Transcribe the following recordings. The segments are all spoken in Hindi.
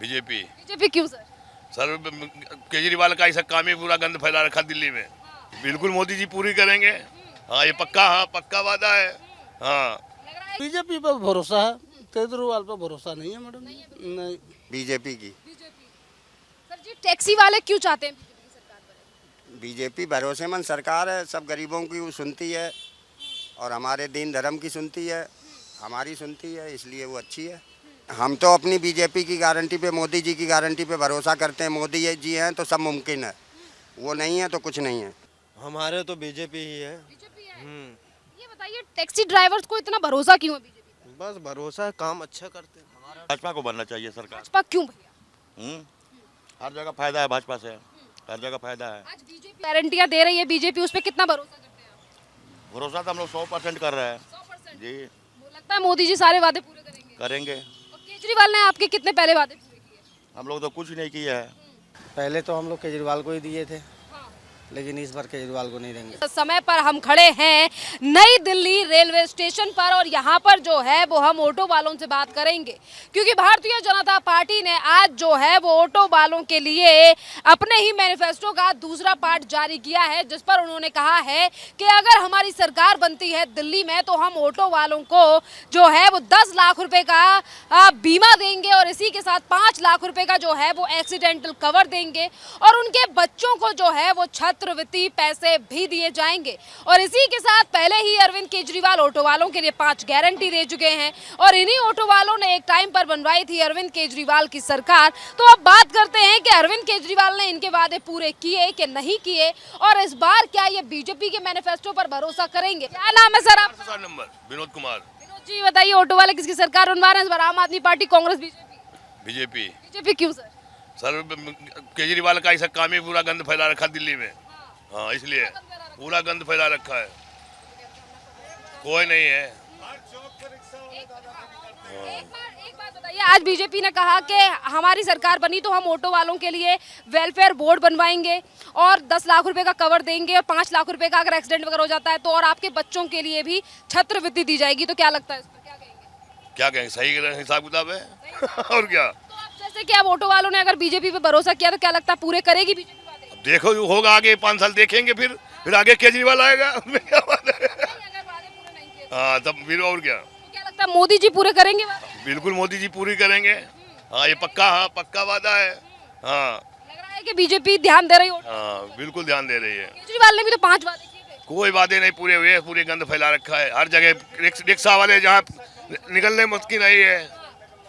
बीजेपी। बीजेपी क्यों सर? सर केजरीवाल का ऐसा काम ही पूरा गंद फैला रखा दिल्ली में। बिल्कुल मोदी जी पूरी करेंगे। हाँ, ये पक्का, हाँ पक्का वादा है। हाँ, बीजेपी पर भरोसा है, केजरीवाल पर भरोसा नहीं है मैडम। नहीं, बीजेपी की। बीजेपी। सर जी टैक्सी वाले क्यों चाहते हैं बीजेपी की सरकार बने? बीजेपी भरोसेमंद सरकार है, सब गरीबों की वो सुनती है और हमारे दीन धर्म की सुनती है, हमारी सुनती है, इसलिए वो अच्छी है। हम तो अपनी बीजेपी की गारंटी पे, मोदी जी की गारंटी पे भरोसा करते हैं। मोदी जी हैं तो सब मुमकिन है, वो नहीं है तो कुछ नहीं है। हमारे तो बीजेपी ही है। बीजेपी है। ये बताइए टैक्सी ड्राइवर्स को इतना भरोसा क्यों है बीजेपी पर? बस भरोसा है, काम अच्छा करते हैं। भाजपा को बनना चाहिए सरकार। भाजपा क्यों भैया? हर जगह फायदा है भाजपा से, हर जगह फायदा है। आज बीजेपी गारंटियां दे रही है, बीजेपी उस पर कितना भरोसा करते हैं आप? भरोसा तो हम लोग 100% कर रहे हैं 100%। जी। वो लगता है मोदी जी सारे वादे पूरे करेंगे। करेंगे। और केजरीवाल ने आपके कितने पहले वादे पूरे किए? हम लोग तो कुछ नहीं किया है। पहले तो हम लोग केजरीवाल को ही दिए थे, लेकिन इस बार केजरीवाल को नहीं देंगे। समय पर हम खड़े हैं नई दिल्ली रेलवे स्टेशन पर और यहाँ पर जो है वो हम ऑटो वालों से बात करेंगे, क्योंकि भारतीय जनता पार्टी ने आज जो है वो ऑटो वालों के लिए अपने ही मैनिफेस्टो का दूसरा पार्ट जारी किया है, जिस पर उन्होंने कहा है कि अगर हमारी सरकार बनती है दिल्ली में तो हम ऑटो वालों को जो है वो 10 लाख रुपए का बीमा देंगे और इसी के साथ 5 लाख रुपए का जो है वो एक्सीडेंटल कवर देंगे और उनके बच्चों को जो है वो छात्रवृत्ति पैसे भी दिए जाएंगे। और इसी के साथ पहले ही अरविंद केजरीवाल ऑटो वालों के लिए 5 गारंटी दे चुके हैं और इन्हीं ऑटो वालों ने एक टाइम पर बनवाई थी अरविंद केजरीवाल की सरकार। तो अब बात करते हैं कि अरविंद केजरीवाल ने इनके वादे पूरे किए कि नहीं किए और इस बार क्या ये बीजेपी के मैनिफेस्टो पर भरोसा करेंगे। क्या नाम है सर आपका? नंबर विनोद कुमार। विनोद जी बताइए ऑटो वाले किसकी सरकार बनवा रहे हैं इस बार, आम आदमी party, Congress, BJP? BJP. BJP क्यों सर? सर केजरीवाल का ऐसा काम ही पूरा गंद फैला रखा दिल्ली में। हाँ, इसलिए पूरा गंद फैला रखा है, कोई नहीं है। एक बात बताइए, आज बीजेपी ने कहा कि हमारी सरकार बनी तो हम ऑटो वालों के लिए वेलफेयर बोर्ड बनवाएंगे और 10 लाख रुपए का कवर देंगे और 5 लाख रुपए का अगर एक्सीडेंट वगैरह हो जाता है तो और आपके बच्चों के लिए भी छात्रवृत्ति दी जाएगी। तो क्या लगता है इस पर, क्या कहेंगे? क्या कहेंगे, सही हिसाब किताब है। और क्या, तो आप जैसे कि अब ऑटो वालों ने अगर बीजेपी पे भरोसा किया तो क्या लगता है पूरे करेगी बीजेपी वादे? अब देखो होगा आगे 5 साल देखेंगे, फिर आगे केजरीवाल आएगा। उसमें क्या बात है। अगर वादे पूरे नहीं किए हाँ, तब फिर और क्या, तो क्या लगता है मोदी जी पूरे करेंगे वादे? बिल्कुल मोदी जी पूरी करेंगे। हाँ, ये पक्का, हाँ पक्का वादा है। हाँ लग रहा है कि बीजेपी ध्यान दे रही है। हाँ, बिल्कुल ध्यान दे रही है। केजरीवाल ने भी तो 5 वादे किए थे। कोई वादे नहीं पूरे हुए, पूरे गंद फैला रखा है हर जगह। रिक्शा वाले जहाँ निकलने मुश्किल नहीं है,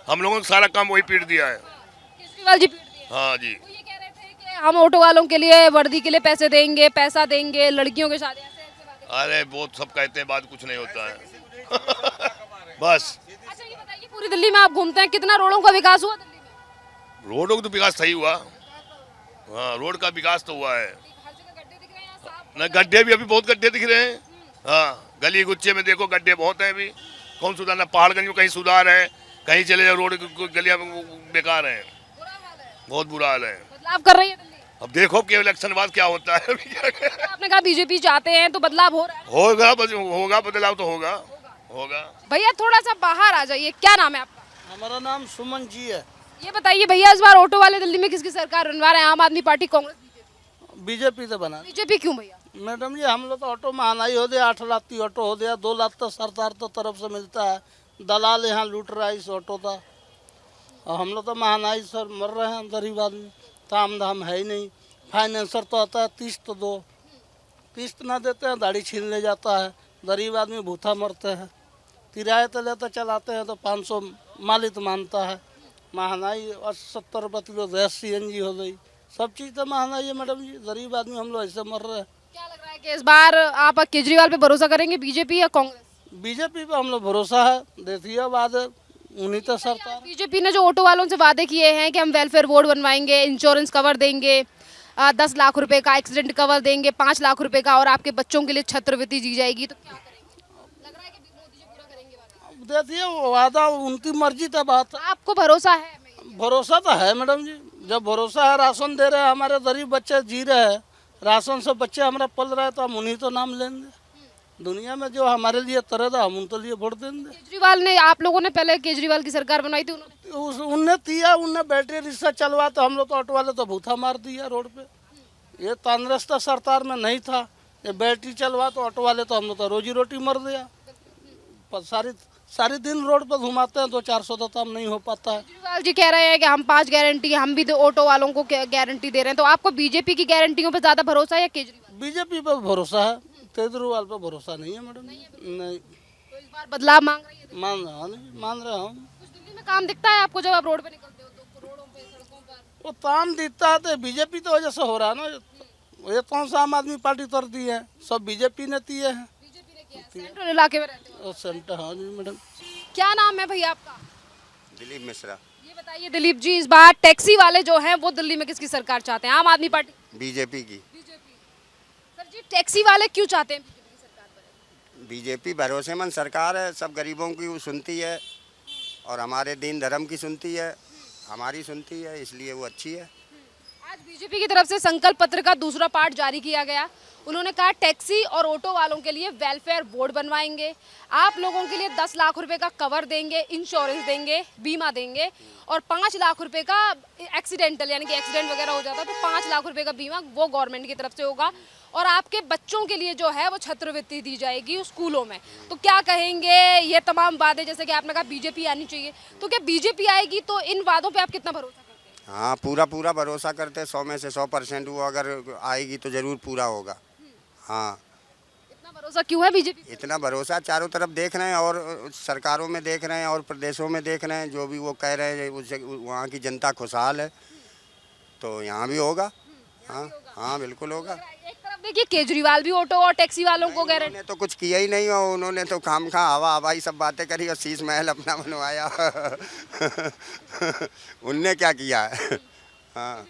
हम लोगों का सारा काम वही पीट दिया है। केजरीवाल जी पीट दिए। हाँ जी। वो ये कह रहे थे कि हम ऑटो वालों के लिए वर्दी के लिए पैसे देंगे, पैसा देंगे, लड़कियों के शादी, ऐसे ऐसे बातें। अरे वो सब कहते हैं, बात कुछ नहीं होता है। बस अच्छा ये बताइए पूरी दिल्ली में आप घूमते हैं, कितना रोडों का विकास हुआ दिल्ली में? रोडों का तो विकास सही हुआ। हाँ, रोड का विकास तो हुआ है। हर जगह गड्ढे दिख रहे हैं यहाँ साफ। न गड्ढे भी, अभी बहुत गड्ढे दिख रहे हैं। हाँ, गली गुच्छे में देखो गड्ढे बहुत हैं अभी। कौन सुधार, ना पहाड़गंज में कहीं सुधार है, कहीं चले जाओ रोड गलियां बेकार हैं, बुरा हाल है। बहुत बुरा हाल है। बदलाव कर रही है दिल्ली। अब देखो कि इलेक्शन बाद क्या होता है। अभी क्या तो आपने कहा बीजेपी चाहते हैं तो बदलाव हो रहा है। होगा, होगा बदलाव तो होगा, होगा। भैया थोड़ा सा बाहर आ जाइए, क्या नाम है आपका? हमारा नाम सुमन जी है। ये बताइए भैया इस बार ऑटो वाले दिल्ली में किसकी सरकार बनवा रहे हैं, आम आदमी पार्टी, कांग्रेस, बीजेपी? बीजेपी से बना। बीजेपी क्यों भैया? मैडम जी हम लोग तो ऑटो महंगाई हो गया, 8 लाख की ऑटो हो गया, 2 लाख तो सरकार तो तरफ से मिलता है, दलाल यहाँ लूट रहा है इस ऑटो का। और हम लोग तो महंगाई सर मर रहे हैं, गरीब आदमी, काम धाम है ही नहीं। फाइनेंसर तो आता है किस्त दो, किस्त ना देते हैं दाढ़ी छीन ले जाता है, गरीब आदमी भूखा मरते हैं। किराए तो लेते चलाते हैं तो 500 मालिक मानता है। महंगाई 70 रुपये किलो गैस CNG हो गई, सब चीज़ तो महंगाई है मैडम जी, गरीब आदमी हम लोग ऐसे मर रहे हैं। क्या लग रहा है कि इस बार आप केजरीवाल पे भरोसा करेंगे, बीजेपी या कांग्रेस? बीजेपी पे हम लोग भरोसा है, देखिए बाद उन्हीं तो सरकार। बीजेपी ने जो ऑटो वालों से वादे किए हैं कि हम वेलफेयर बोर्ड बनवाएंगे, इंश्योरेंस कवर देंगे, 10 लाख रुपए का एक्सीडेंट कवर देंगे, 5 लाख रुपए का और आपके बच्चों के लिए छात्रवृत्ति दी जाएगी, तो क्या करेंगे? लग रहा है कि मोदी जी पूरा करेंगे वादा। देखिए वो वादा उनकी मर्जी का बात है। आपको भरोसा है? भरोसा तो है मैडम जी, जब भरोसा है, राशन दे रहे हैं, हमारे गरीब बच्चे जी रहे हैं, राशन से बच्चे हमारा पल रहे हैं तो हम उन्हीं तो नाम लेंगे। दुनिया में जो हमारे लिए तरह था हम उनके लिए वोट देंगे। केजरीवाल ने, आप लोगों ने पहले केजरीवाल की सरकार बनवाई थी, उन्होंने उनने दिया, उनने बैटरी रिक्शा चलवा, तो हम लोग तो ऑटो वाले तो भूथा मार दिया रोड पे। ये कांग्रेस का सरकार में नहीं था, ये बैटरी चलवा तो ऑटो वाले तो हम लोग तो रोजी रोटी मर दिया। पर सारी दिन रोड पर घुमाते हैं, 200-400 तो काम नहीं हो पाता है। केजरीवाल जी कह रहे हैं कि हम 5 गारंटी, हम भी तो ऑटो वालों को गारंटी दे रहे हैं, तो आपको बीजेपी की गारंटियों पे ज्यादा भरोसा है या केजरीवाल? बीजेपी पर भरोसा है, केजरीवाल पर भरोसा नहीं है मैडम। नहीं तो इस बार बदलाव मांग रही है? मान रहे हम। कुछ दिल्ली में काम दिखता है आपको जब आप रोड पे निकलते हो तो, रोडों पे, सड़कों पर? वो काम दिखता है तो बीजेपी की वजह से हो रहा है ना। ये कौन सा आम आदमी पार्टी तर दी है, सब बीजेपी ने दिए हैं। बीजेपी ने किया है। सेंट्रल इलाके में रहते हो? और सेंटर, हाँ जी मैडम। क्या नाम है भैया आपका? दिलीप मिश्रा। ये बताइए दिलीप जी, इस बार टैक्सी वाले जो हैं वो दिल्ली में किसकी सरकार चाहते हैं? आम आदमी पार्टी? बीजेपी की। बीजेपी। सर जी, टैक्सी वाले क्यों चाहते हैं बीजेपी की सरकार बने? बीजेपी भरोसेमंद सरकार है, सब गरीबों की वो सुनती है और हमारे दीन धर्म की सुनती है, हमारी सुनती है, इसलिए वो अच्छी है। आज बीजेपी की तरफ से संकल्प पत्र का दूसरा पार्ट जारी किया गया। उन्होंने कहा टैक्सी और ऑटो वालों के लिए वेलफेयर बोर्ड बनवाएंगे, आप लोगों के लिए 10 लाख रुपए का कवर देंगे, इंश्योरेंस देंगे, बीमा देंगे, और 5 लाख रुपए का एक्सीडेंटल, यानी कि एक्सीडेंट वगैरह हो जाता है तो 5 लाख रुपए का बीमा वो गवर्नमेंट की तरफ से होगा, और आपके बच्चों के लिए जो है वो छात्रवृत्ति दी जाएगी स्कूलों में। तो क्या कहेंगे, ये तमाम वादे, जैसे कि आपने कहा बीजेपी आनी चाहिए, तो क्या बीजेपी आएगी तो इन वादों पे आप कितना भरोसा करते हैं? हाँ, पूरा भरोसा करते हैं, 100 में से 100% वो अगर आएगी तो ज़रूर पूरा होगा। हाँ, इतना भरोसा क्यों है बीजेपी? इतना भरोसा चारों तरफ देख रहे हैं और सरकारों में देख रहे हैं और प्रदेशों में देख रहे हैं, जो भी वो कह रहे हैं उससे वहाँ की जनता खुशहाल है, तो यहाँ भी होगा। हाँ हाँ, बिल्कुल होगा। एक तरफ देखिए केजरीवाल भी ऑटो और टैक्सी वालों को गारंटी, उन्होंने तो कुछ किया ही नहीं, और उन्होंने तो खाम खा हवा हवाई सब बातें करी और शीश महल अपना बनवाया। उनने क्या किया है? हाँ,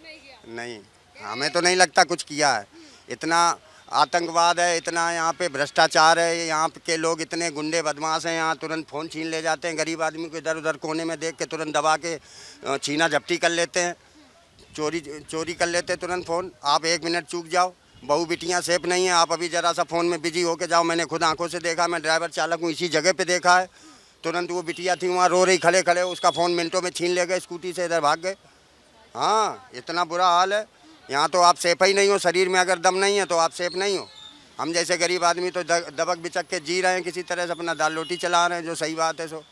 नहीं, हमें तो नहीं लगता कुछ किया है। इतना आतंकवाद है, इतना यहाँ पे भ्रष्टाचार है, यहाँ के लोग इतने गुंडे बदमाश हैं, यहाँ तुरंत फ़ोन छीन ले जाते हैं, गरीब आदमी को इधर उधर कोने में देख के तुरंत दबा के छीना झपटी कर लेते हैं, चोरी कर लेते हैं तुरंत फ़ोन। आप 1 मिनट चूक जाओ, बहू बिटियाँ सेफ नहीं है, आप अभी ज़रा सा फ़ोन में बिजी होके जाओ। मैंने खुद आंखों से देखा, मैं ड्राइवर चालक हूँ, इसी जगह पे देखा है। तुरंत वो बिटिया थी वहाँ रो रही खड़े खड़े, उसका फ़ोन मिनटों में छीन ले गए, स्कूटी से इधर भाग गए। हाँ, इतना बुरा हाल है यहाँ, तो आप सेफ ही नहीं हो। शरीर में अगर दम नहीं है तो आप सेफ नहीं हो। हम जैसे गरीब आदमी तो दबक बिचक के जी रहे हैं, किसी तरह से अपना दाल रोटी चला रहे हैं, जो सही बात है। सो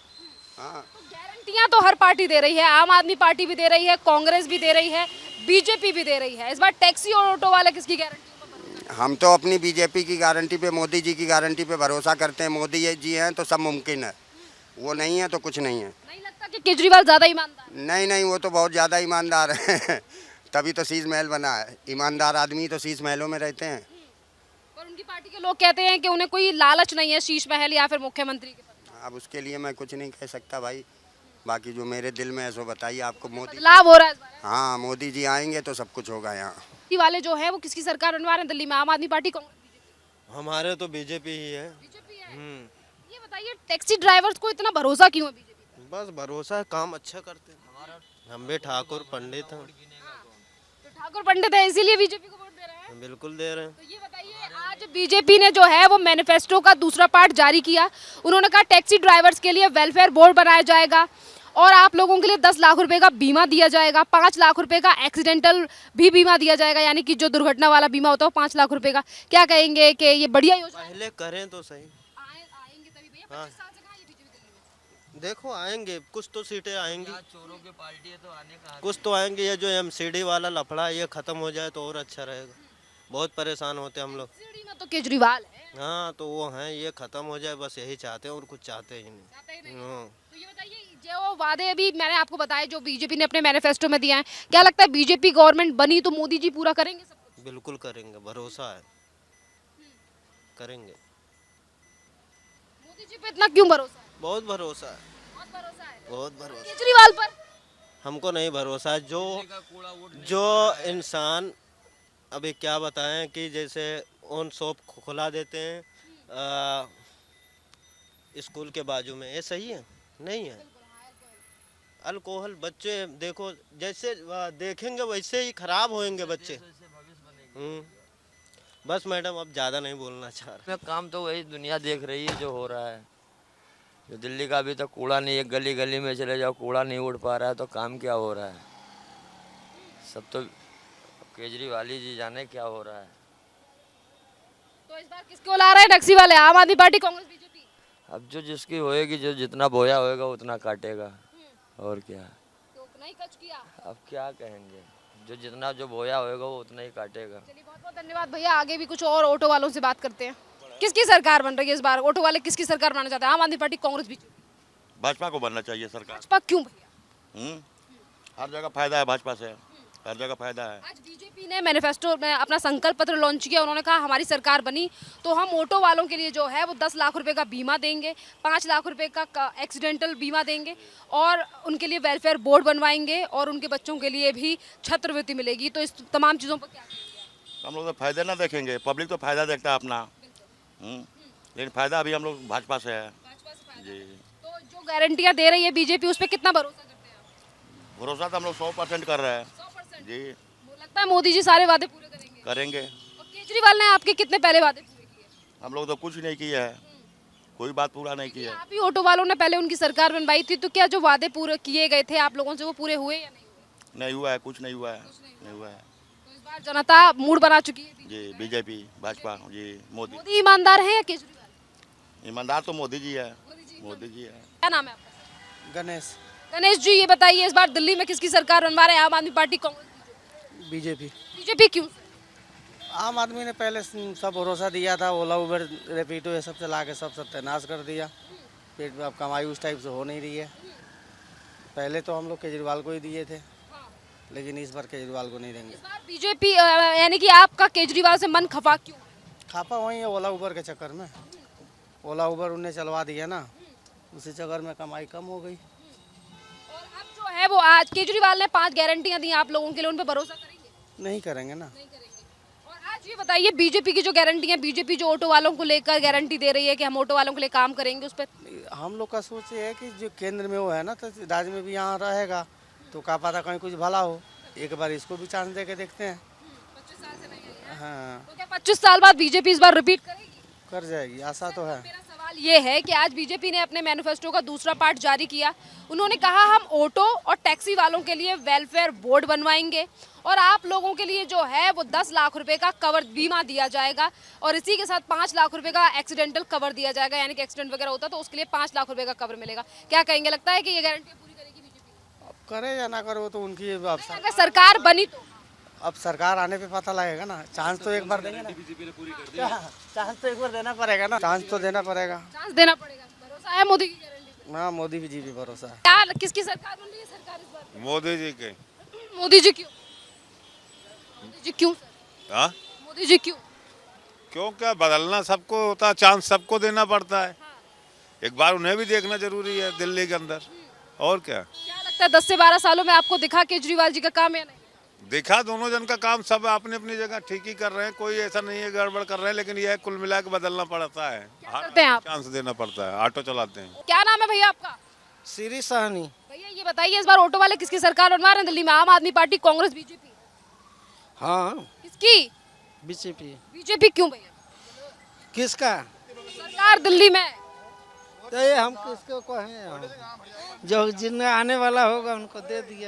हाँ, गारंटियां तो हर पार्टी दे रही है, आम आदमी पार्टी भी दे रही है, कांग्रेस भी दे रही है, बीजेपी भी दे रही है। इस बार टैक्सी और ऑटो वाले किसकी गारंटी? हम तो अपनी बीजेपी की गारंटी पे, मोदी जी की गारंटी पे भरोसा करते हैं। मोदी जी हैं तो सब मुमकिन है, वो नहीं है तो कुछ नहीं है। नहीं लगता कि केजरीवाल ज्यादा ईमानदार? नहीं, वो तो बहुत ज़्यादा ईमानदार है। तभी तो शीश महल बना है। ईमानदार आदमी तो शीश महलों में रहते हैं। और उनकी पार्टी के लोग कहते हैं कि उन्हें कोई लालच नहीं है शीश महल या फिर मुख्यमंत्री के पद का। अब उसके लिए मैं कुछ नहीं कह सकता भाई, बाकी जो मेरे दिल में है सो बताइए आपको। मोदी, बदलाव हो रहा है इस बार। हाँ, मोदी जी आएंगे तो सब कुछ होगा यहाँ। टैक्सी वाले जो है वो किसकी सरकार बनवा रहे हैं दिल्ली में? आम आदमी पार्टी, कांग्रेस, बीजेपी? हमारे तो बीजेपी ही है। बीजेपी है। ये बताइए टैक्सी ड्राइवर्स को इतना भरोसा क्यों है बीजेपी? बस भरोसा है, काम अच्छा करते हैं। हम भी ठाकुर पंडित हैं। तो ठाकुर पंडित है इसीलिए बीजेपी को वोट दे रहे हैं? बिल्कुल दे रहे हैं। तो ये बताइए, आज बीजेपी ने जो है वो मैनिफेस्टो का दूसरा पार्ट जारी किया। उन्होंने कहा टैक्सी ड्राइवर्स के लिए वेलफेयर बोर्ड बनाया जाएगा और आप लोगों के लिए 10 लाख रुपए का बीमा दिया जाएगा, 5 लाख रुपए का एक्सीडेंटल भी बीमा दिया जाएगा, यानी कि जो दुर्घटना वाला बीमा होता है वो 5 लाख रुपए का। क्या कहेंगे कि ये बढ़िया योजना है? पहले करें तो सही। आएंगे तभी भैया, हाँ। 25 साल से कहाँ है ये बीजेपी दिल्ली में? देखो आएंगे, कुछ तो सीटें आएंगी, चोरों की पार्टी है तो आने का कुछ तो आएंगे। ये जो एमसीडी वाला लफड़ा है ये खत्म हो जाए तो और अच्छा रहेगा। बहुत परेशान होते हम लोग। सीढ़ी में तो केजरीवाल है। हाँ, तो वो हैं, ये खत्म हो जाए बस, यही चाहते हैं और कुछ चाहते ही नहीं। चाहते ही नहीं। हाँ। तो ये बताइए, जो वादे अभी मैंने आपको बताए जो बीजेपी ने अपने मैनिफेस्टो में दिया है, क्या लगता है बीजेपी गवर्नमेंट बनी तो मोदी जी पूरा करेंगे सब कुछ? बिल्कुल करेंगे, भरोसा है, करेंगे। मोदी जी पे इतना क्यों भरोसा है? बहुत भरोसा है, बहुत भरोसा है। बहुत भरोसा। केजरीवाल पर हमको नहीं भरोसा है। जो इंसान अभी क्या बताएं कि जैसे ऑन शॉप खुला देते हैं स्कूल के बाजू में, ये सही है? नहीं है। अल्कोहल, बच्चे देखो जैसे देखेंगे वैसे ही खराब होएंगे बच्चे। बस मैडम, अब ज़्यादा नहीं बोलना चाह रहा। में काम तो वही दुनिया देख रही है जो हो रहा है। जो दिल्ली का अभी तक कूड़ा नहीं, एक गली गली में चले जाओ कूड़ा नहीं उड़ पा रहा है, तो काम क्या हो रहा है? सब तो केजरीवाल जी जाने क्या हो रहा है। तो इस बार किसको ला रहे हैं टैक्सी वाले, आम आदमी पार्टी, कांग्रेस, बीजेपी? अब जो जिसकी होएगी, जो जितना बोया होएगा उतना काटेगा, और क्या। तो नहीं कच किया। अब क्या कहेंगे, जो जितना जो बोया होएगा वो उतना ही काटेगा। चलिए, बहुत बहुत धन्यवाद भैया। आगे भी कुछ और ऑटो वालों से बात करते हैं। किसकी सरकार बन रही है इस बार? ऑटो वाले किसकी सरकार बनाना चाहते हैं, आम आदमी पार्टी, कांग्रेस, बीजेपी? भाजपा को बनना चाहिए सरकार। भाजपा क्यों भैया? हर जगह फायदा है भाजपा से, हर जगह फायदा है। आज बीजेपी ने मैनिफेस्टो में अपना संकल्प पत्र लॉन्च किया। उन्होंने कहा हमारी सरकार बनी तो हम ऑटो वालों के लिए जो है वो 10 लाख रुपए का बीमा देंगे, 5 लाख रुपए का एक्सीडेंटल बीमा देंगे, और उनके लिए वेलफेयर बोर्ड बनवाएंगे, और उनके बच्चों के लिए भी छात्रवृत्ति मिलेगी। तो इस तमाम चीज़ों पर क्या कहेंगे? हम लोग तो फायदे ना देखेंगे, पब्लिक तो फायदा देखता है अपना। लेकिन फायदा अभी हम लोग भाजपा से है जी। तो जो गारंटियां दे रही है बीजेपी, उस पर कितना भरोसा करते हैं आप? भरोसा तो हम लोग 100% कर रहे हैं 100%? जी। लगता है मोदी जी सारे वादे पूरे करेंगे? करेंगे। और केजरीवाल ने आपके कितने पहले वादे पूरे किए? हम लोग तो कुछ नहीं किया है, कोई बात पूरा नहीं किया है। आप ही ऑटो वालों ने पहले उनकी सरकार बनवाई थी, तो क्या जो वादे पूरे किए गए थे आप लोगों से, वो पूरे हुए या नहीं हुए? नहीं हुआ है, कुछ नहीं हुआ है, नहीं हुआ है तो इस बार जनता मूड बना चुकी है। जी। बीजेपी, भाजपा जी, मोदी। मोदी ईमानदार है या केजरीवाल? ईमानदार तो मोदी जी है, मोदी जी है। क्या नाम है आपका? गणेश। गणेश जी, ये बताइए इस बार दिल्ली में किसकी सरकार बनवा रहे हैं, आम आदमी पार्टी, कांग्रेस, बीजेपी। बीजेपी? क्यों? आम आदमी ने पहले सब भरोसा दिया था, ओला उबर रेपिडो ये सब चला के सब सत्यानाश कर दिया। पेट में अब कमाई उस टाइप से हो नहीं रही है। पहले तो हम लोग केजरीवाल को ही दिए थे, लेकिन इस बार केजरीवाल को नहीं देंगे। इस बार बीजेपी, यानी कि आपका केजरीवाल से मन खफा क्यों? खापा वही है ओला उबर के चक्कर में। ओला उबर उन्हें चलवा दिया ना, उसी चक्कर में कमाई कम हो गई। और अब जो है वो आज केजरीवाल ने 5 गारंटियां दी आप लोगों के लिए, उन पर भरोसा करेंगे? नहीं करेंगे ना। नहीं करेंगे। और आज ये बताइए बीजेपी की जो गारंटी है, बीजेपी जो ऑटो वालों को लेकर गारंटी दे रही है कि हम ऑटो वालों के लिए काम करेंगे, उस पर हम लोग का सोच ये है कि जो केंद्र में वो है ना, तो राज्य में भी यहाँ रहेगा तो क्या पता कहीं कुछ भला हो। एक बार इसको भी चांस दे के देखते हैं। 25 साल से नहीं है। हाँ, तो क्या 25 साल बाद बीजेपी इस बार रिपीट करेगी? कर जाएगी, आशा तो है। मेरा सवाल ये है कि आज बीजेपी ने अपने मैनिफेस्टो का दूसरा पार्ट जारी किया। उन्होंने कहा हम ऑटो और टैक्सी वालों के लिए वेलफेयर बोर्ड बनवाएंगे, और आप लोगों के लिए जो है वो 10 लाख रुपए का कवर बीमा दिया जाएगा, और इसी के साथ 5 लाख रुपए का एक्सीडेंटल कवर दिया जाएगा, यानी कि एक्सीडेंट वगैरह होता तो उसके लिए 5 लाख रुपए का कवर मिलेगा। क्या कहेंगे, लगता है कि ये गारंटी पूरी करेगी बीजेपी? अब करे या ना करे वो तो उनकी अगर सरकार बनी तो? अब सरकार आने पे पता लगेगा ना। चांस तो एक बार देंगे ना। चांस तो एक बार देना पड़ेगा ना। चांस तो देना पड़ेगा। चांस देना पड़ेगा। भरोसा है मोदी की गारंटी? हाँ, मोदी भी जी भी भरोसा है। क्या किसकी सरकार बन रही है सरकार इस बार? मोदी जी के। मोदी जी क्यों? मोदी जी क्यों सर? हाँ, मोदी जी क्यों? क्यों, क्या बदलना सबको होता है, चांस सबको देना पड़ता है। एक बार उन्हें भी देखना जरूरी है दिल्ली के अंदर, और क्या। क्या लगता है 10 से 12 सालों में आपको दिखा केजरीवाल जी का काम या नहीं? देखा दोनों जन का काम, सब अपनी अपनी जगह ठीक ही कर रहे हैं, कोई ऐसा नहीं है गड़बड़ कर रहे हैं, लेकिन यह कुल मिला के बदलना पड़ता है। क्या करते हैं आप? चांस देना पड़ता है, ऑटो चलाते हैं। क्या नाम है भैया आपका? श्री सहनी। भैया ये बताइए इस बार ऑटो वाले किसकी सरकार बनवा रहे हैं दिल्ली में, आम आदमी पार्टी, कांग्रेस, बीजेपी? हाँ, किसकी? बीजेपी। बीजेपी क्यों भैया? किसका सरकार दिल्ली में? तो ये हम किसको कहें, जो जिनमें आने वाला होगा उनको दे दिया।